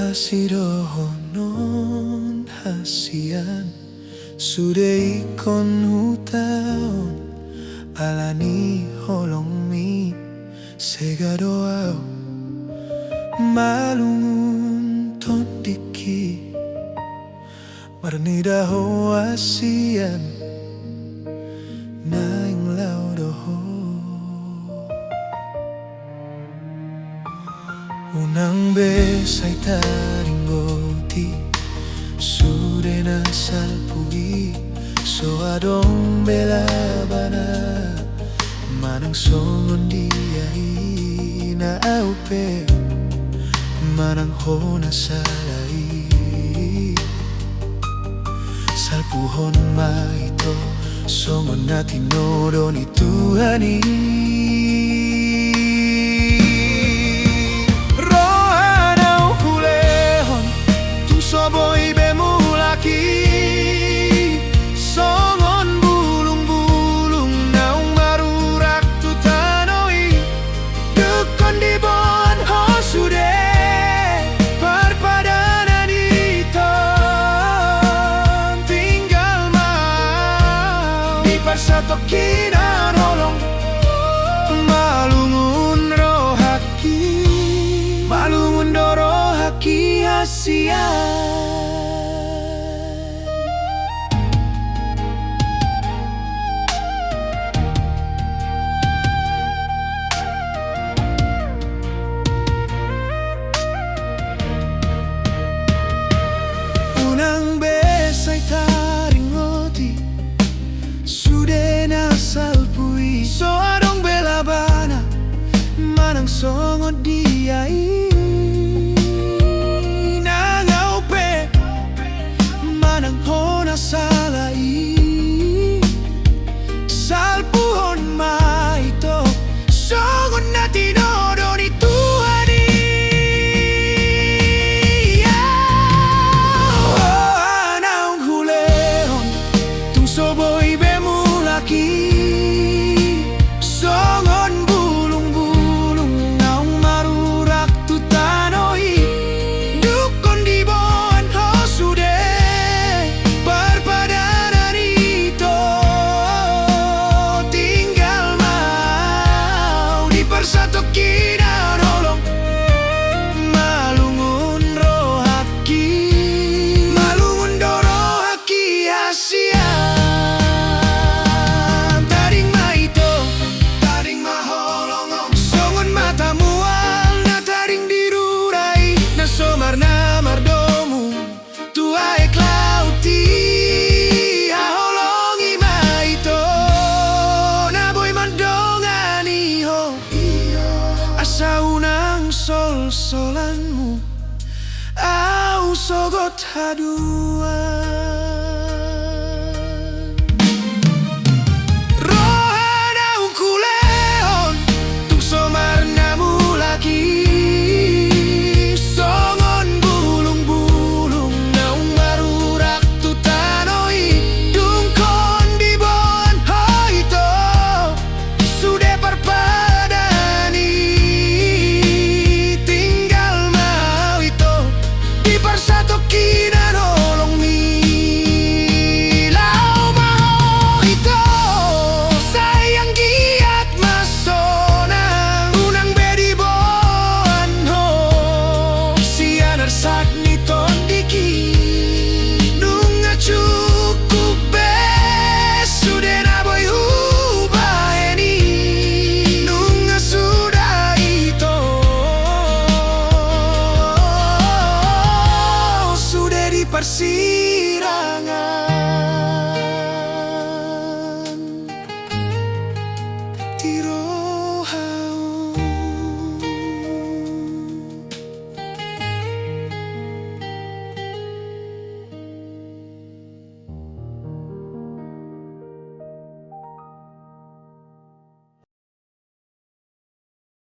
Hasirohonon hasian Sude ikon hutaon Alani holongmi Segadoao Malungun tondiki Marnidaho asian Naing laudoho Unang besay taringgoti Sude na salpui So adong belabana Manang songon diai na aupe Manang hona salai Salpuhon maito Songon na tinodo ni Tuhani Soboy bemulaki Songon bulung-bulung Naung marurak tu tanoi Dukon di bon hosude Perpadanan hitam Tinggal mau Di persatokinan holong Malungun rohaki Malungun dorohaki asian Unang besay taringoti Sude na salpui So adong belabana Manang songot diai Manang hona salai Salpuhon maito Songon na tinodo ni Tuhani Naung hulehon Tung soboy bemulaki Songon bulung-bulung Naung marurak tu tanoi Dukon di bon hosude Persatokinan holong Malungun rohaki Malungun dorohaki asian Taring maito Taring maholongong Songon mata mual Na taring dirurai Na somar na mardomu Tuae klauti Aholongi maito Na boy mandongani ho Asa unang sol-solanmu Au sogot haduan Rohan au kuleon Tung somar namu lagi Songon bulung-bulung Naung marurak tu tanoi Dungkon di bon hoito Sude perpadani Persatokinan holong mi Lau maho ito Sayang giat masonang Unang bedi boan ho Sian arsak ni tondiki Nunga cukup bes Sude na boy hubaheni Nunga sudah ito Sudah dipersi